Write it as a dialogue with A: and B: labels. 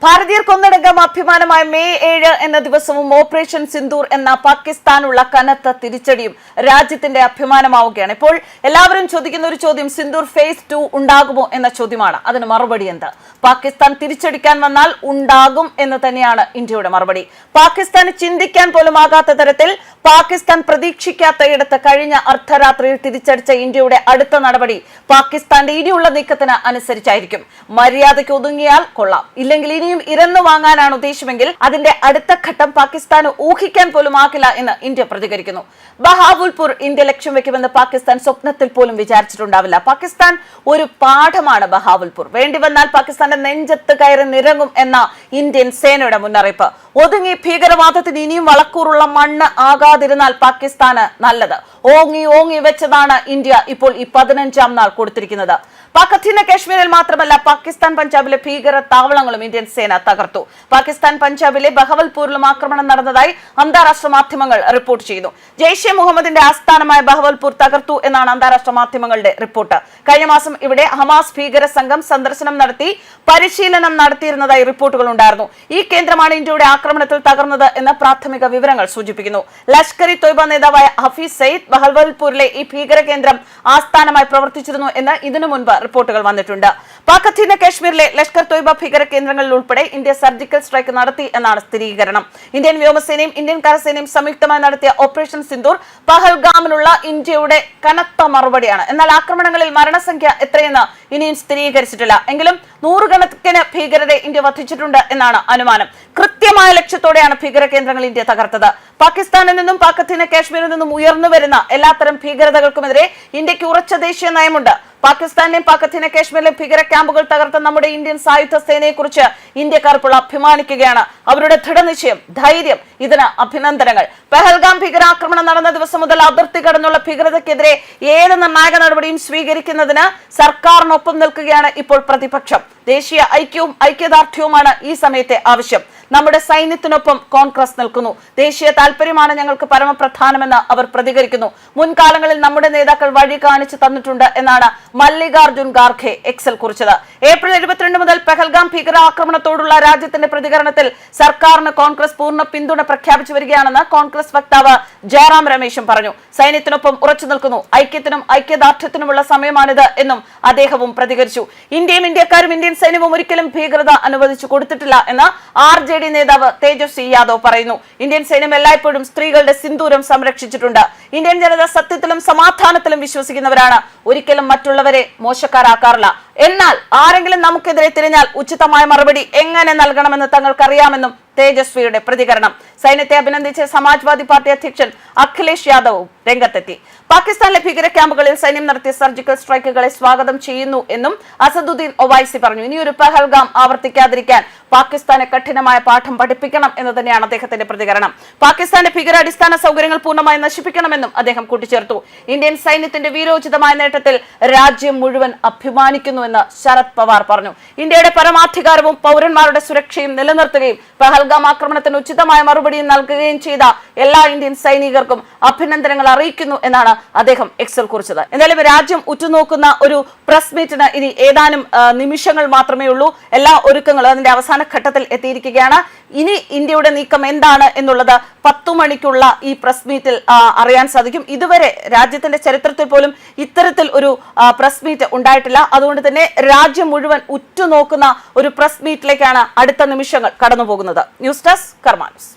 A: ഭാരതീയർക്ക് ഒന്നടങ്കം അഭിമാനമായ മെയ് 7 എന്ന ദിവസവും ഓപ്പറേഷൻ സിന്ദൂർ എന്ന പാകിസ്ഥാനുള്ള കനത്ത തിരിച്ചടിയും രാജ്യത്തിന്റെ അഭിമാനമാവുകയാണ്. ഇപ്പോൾ എല്ലാവരും ചോദിക്കുന്ന ഒരു ചോദ്യം, സിന്ദൂർ ഫേസ് 2 ഉണ്ടാകുമോ എന്ന ചോദ്യമാണ്. അതിന് മറുപടി എന്ത്? പാകിസ്ഥാൻ തിരിച്ചടിക്കാൻ വന്നാൽ ഉണ്ടാകും എന്ന് തന്നെയാണ് ഇന്ത്യയുടെ മറുപടി. പാകിസ്ഥാന് ചിന്തിക്കാൻ പോലും ആകാത്ത തരത്തിൽ പാകിസ്ഥാൻ പ്രതീക്ഷിക്കാത്തയിടത്ത് കഴിഞ്ഞ അർദ്ധരാത്രിയിൽ തിരിച്ചടിച്ച ഇന്ത്യയുടെ അടുത്ത നടപടി പാകിസ്ഥാന്റെ ഇനിയുള്ള നീക്കത്തിന് അനുസരിച്ചായിരിക്കും. മര്യാദയ്ക്ക് ഒതുങ്ങിയാൽ കൊള്ളാം, ഇല്ലെങ്കിൽ ഇനിയും ഇരന്നു വാങ്ങാനാണ് ഉദ്ദേശമെങ്കിൽ അതിന്റെ അടുത്ത ഘട്ടം പാകിസ്ഥാന് ഊഹിക്കാൻ പോലും ആകില്ല എന്ന് ഇന്ത്യ പ്രതികരിക്കുന്നു. ബഹാവുൽപൂർ ഇന്ത്യ ലക്ഷ്യം വെക്കുമെന്ന് പാകിസ്ഥാൻ സ്വപ്നത്തിൽ പോലും വിചാരിച്ചിട്ടുണ്ടാവില്ല. പാകിസ്ഥാൻ ഒരു പാഠമാണ് ബഹാവുൽപൂർ. വേണ്ടിവന്നാൽ പാകിസ്ഥാന്റെ നെഞ്ചത്ത് കയറി നിരങ്ങും എന്ന ഇന്ത്യൻ സേനയുടെ മുന്നറിയിപ്പ്. ഒതുങ്ങി ഭീകരവാദത്തിന് ഇനിയും വളക്കൂറുള്ള മണ്ണ് ആകാതിരുന്നാൽ പാകിസ്ഥാന് നല്ലത്. ഓങ്ങി ഓങ്ങി വെച്ചതാണ് ഇന്ത്യ ഇപ്പോൾ ഈ 15ാം നാൾ കൊടുത്തിരിക്കുന്നത്. പാക് അധീന കാശ്മീരിൽ മാത്രമല്ല, പാകിസ്ഥാൻ പഞ്ചാബിലെ ഭീകര താവളങ്ങളും ഇന്ത്യൻ സേന തകർത്തു. പാകിസ്ഥാൻ പഞ്ചാബിലെ ബഹവൽപൂരിലും ആക്രമണം നടന്നതായി അന്താരാഷ്ട്ര മാധ്യമങ്ങൾ റിപ്പോർട്ട് ചെയ്യുന്നു. ജെയ്ഷെ മുഹമ്മദിന്റെ ആസ്ഥാനമായ ബഹവൽപൂർ തകർത്തു എന്നാണ് അന്താരാഷ്ട്ര മാധ്യമങ്ങളുടെ റിപ്പോർട്ട്. കഴിഞ്ഞ മാസം ഇവിടെ ഹമാസ് ഭീകര സംഘം സന്ദർശനം നടത്തി പരിശീലനം നടത്തിയിരുന്നതായി റിപ്പോർട്ടുകൾ ഉണ്ടായിരുന്നു. ഈ കേന്ദ്രമാണ് ഇന്ത്യയുടെ ആക്രമണത്തിൽ തകർന്നത് എന്ന് പ്രാഥമിക വിവരങ്ങൾ സൂചിപ്പിക്കുന്നു. ലഷ്കർ ഇ തോയ്ബ നേതാവായ ഹഫീസ് സയ്യിദ് ബഹവൽപൂരിലെ ഈ ഭീകര കേന്ദ്രം ആസ്ഥാനമായി പ്രവർത്തിച്ചിരുന്നു എന്ന് ഇതിനു മുൻപ് റിപ്പോർട്ടുകൾ വന്നിട്ടുണ്ട്. പാക് അധീന കാശ്മീരിലെ ലഷ്കർ തോയ്ബ ഭീകര കേന്ദ്രങ്ങളിൽ ഉൾപ്പെടെ ഇന്ത്യ സർജിക്കൽ സ്ട്രൈക്ക് നടത്തി എന്നാണ് സ്ഥിരീകരണം. ഇന്ത്യൻ വ്യോമസേനയും ഇന്ത്യൻ കരസേനയും സംയുക്തമായി നടത്തിയ ഓപ്പറേഷൻ സിന്ദൂർ പഹൽഗാമിനുള്ള ഇന്ത്യയുടെ കനത്ത മറുപടിയാണ്. എന്നാൽ ആക്രമണങ്ങളിൽ മരണസംഖ്യ എത്രയെന്ന് ഇനിയും സ്ഥിരീകരിച്ചിട്ടില്ല. എങ്കിലും നൂറുകണക്കിന് ഭീകരരെ ഇന്ത്യ വധിച്ചിട്ടുണ്ട് എന്നാണ് അനുമാനം. കൃത്യമായ ലക്ഷ്യത്തോടെയാണ് ഭീകര കേന്ദ്രങ്ങൾ ഇന്ത്യ തകർത്തത്. പാകിസ്ഥാനിൽ നിന്നും പാക് അധീന കാശ്മീരിൽ നിന്നും ഉയർന്നു വരുന്ന എല്ലാത്തരം ഭീകരതകൾക്കുമെതിരെ ഇന്ത്യക്ക് ഉറച്ച ദേശീയ നയമുണ്ട്. പാകിസ്ഥാനിലെയും പാക് അധീന കാശ്മീരിലെ ഭീകര ക്യാമ്പുകൾ തകർത്ത നമ്മുടെ ഇന്ത്യൻ സായുധ സേനയെ കുറിച്ച് ഇന്ത്യക്കാർ ഇപ്പോൾ അഭിമാനിക്കുകയാണ്. അവരുടെ ദൃഢനിശ്ചയം, ധൈര്യം, ഇതിന് അഭിനന്ദനങ്ങൾ. പഹൽഗാം ഭീകരാക്രമണം നടന്ന ദിവസം മുതൽ അതിർത്തി കടന്നുള്ള ഭീകരതയ്ക്കെതിരെ ഏത് നിർണായക നടപടിയും സ്വീകരിക്കുന്നതിന് സർക്കാരിനൊപ്പം നിൽക്കുകയാണ് ഇപ്പോൾ പ്രതിപക്ഷം. ദേശീയ ഐക്യവും ഐക്യദാർഢ്യവുമാണ് ഈ സമയത്തെ ആവശ്യം. നമ്മുടെ സൈന്യത്തിനൊപ്പം കോൺഗ്രസ് നിൽക്കുന്നു. ദേശീയ താല്പര്യമാണ് ഞങ്ങൾക്ക് പരമപ്രധാനമെന്ന് അവർ പ്രതികരിക്കുന്നു. മുൻകാലങ്ങളിൽ നമ്മുടെ നേതാക്കൾ വഴി കാണിച്ചു തന്നിട്ടുണ്ട് എന്നാണ് മല്ലികാർജുൻ ഖാർഗെ എക്സിൽ കുറിച്ചത്. ഏപ്രിൽ 22 മുതൽ പഹൽഗാം ഭീകരാക്രമണത്തോടുള്ള രാജ്യത്തിന്റെ പ്രതികരണത്തിൽ സർക്കാരിന് കോൺഗ്രസ് പൂർണ്ണ പിന്തുണ പ്രഖ്യാപിച്ചു വരികയാണെന്ന് കോൺഗ്രസ് വക്താവ് ജയറാം രമേശും പറഞ്ഞു. സൈന്യത്തിനൊപ്പം ഉറച്ചു നിൽക്കുന്നു. ഐക്യത്തിനും ഐക്യദാർഢ്യത്തിനുമുള്ള സമയമാണിത് എന്നും അദ്ദേഹവും പ്രതികരിച്ചു. ഇന്ത്യയും ഇന്ത്യക്കാരും ഇന്ത്യൻ സൈന്യവും ഒരിക്കലും ഭീകരത അനുവദിച്ചു കൊടുത്തിട്ടില്ല എന്ന് RJD നേതാവ് തേജസ്വി യാദവ് പറയുന്നു. ഇന്ത്യൻ സൈന്യം എല്ലായ്പ്പോഴും സ്ത്രീകളുടെ സിന്ദൂരം സംരക്ഷിച്ചിട്ടുണ്ട്. ഇന്ത്യൻ ജനത സത്യത്തിലും സമാധാനത്തിലും വിശ്വസിക്കുന്നവരാണ്. ഒരിക്കലും മറ്റുള്ളവരെ മോശക്കാരാക്കാറില്ല. എന്നാൽ ആരെങ്കിലും നമുക്കെതിരെ തിരിഞ്ഞാൽ ഉചിതമായ മറുപടി എങ്ങനെ നൽകണമെന്ന് തങ്ങൾക്കറിയാമെന്നും തേജസ്വിയുടെ പ്രതികരണം. സൈന്യത്തെ അഭിനന്ദിച്ച് സമാജ്വാദി പാർട്ടി അധ്യക്ഷൻ അഖിലേഷ് യാദവും രംഗത്തെത്തി. പാകിസ്ഥാനിലെ ഭീകര ക്യാമ്പുകളിൽ സൈന്യം നടത്തിയ സർജിക്കൽ സ്ട്രൈക്കുകളെ സ്വാഗതം ചെയ്യുന്നു എന്നും അസദുദ്ദീൻ ഒവൈസി പറഞ്ഞു. ഇനിയൊരു പഹൽഗാം ആവർത്തിക്കാതിരിക്കാൻ പാകിസ്ഥാനെ കഠിനമായ പാഠം പഠിപ്പിക്കണം എന്ന് തന്നെയാണ് അദ്ദേഹത്തിന്റെ പ്രതികരണം. പാകിസ്ഥാന്റെ ഭീകര അടിസ്ഥാന സൗകര്യങ്ങൾ പൂർണ്ണമായി നശിപ്പിക്കണമെന്നും അദ്ദേഹം കൂട്ടിച്ചേർത്തു. ഇന്ത്യൻ സൈന്യത്തിന്റെ വീരോചിതമായ നേട്ടത്തിൽ രാജ്യം മുഴുവൻ അഭിമാനിക്കുന്നുവെന്ന് ശരത് പവാർ പറഞ്ഞു. ഇന്ത്യയുടെ പരമാധികാരവും പൗരന്മാരുടെ സുരക്ഷയും നിലനിർത്തുകയും പഹൽഗാം ആക്രമണത്തിന് ഉചിതമായ മറുപടിയും നൽകുകയും ചെയ്ത എല്ലാ ഇന്ത്യൻ സൈനികർക്കും അഭിനന്ദനങ്ങൾ അറിയിക്കുന്നു എന്നാണ് അദ്ദേഹം എക്സിൽ കുറിച്ചത്. എന്തായാലും രാജ്യം ഉറ്റുനോക്കുന്ന ഒരു പ്രസ് മീറ്റിന് ഇനി ഏതാനും നിമിഷങ്ങൾ മാത്രമേ ഉള്ളൂ. എല്ലാ ഒരുക്കങ്ങളും അതിന്റെ അവസാന ഘട്ടത്തിൽ എത്തിയിരിക്കുകയാണ്. ഇനി ഇന്ത്യയുടെ നീക്കം എന്താണ് എന്നുള്ളത് 10 മണിക്കുള്ള ഈ പ്രസ് മീറ്റിൽ അറിയാൻ സാധിക്കും. ഇതുവരെ രാജ്യത്തിന്റെ ചരിത്രത്തിൽ പോലും ഇത്തരത്തിൽ ഒരു പ്രസ് മീറ്റ് ഉണ്ടായിട്ടില്ല. അതുകൊണ്ട് തന്നെ രാജ്യം മുഴുവൻ ഉറ്റുനോക്കുന്ന ഒരു പ്രസ് മീറ്റിലേക്കാണ് അടുത്ത നിമിഷങ്ങൾ കടന്നു പോകുന്നത്. ന്യൂസ് ഡെസ്ക് കർമ്മ ന്യൂസ്.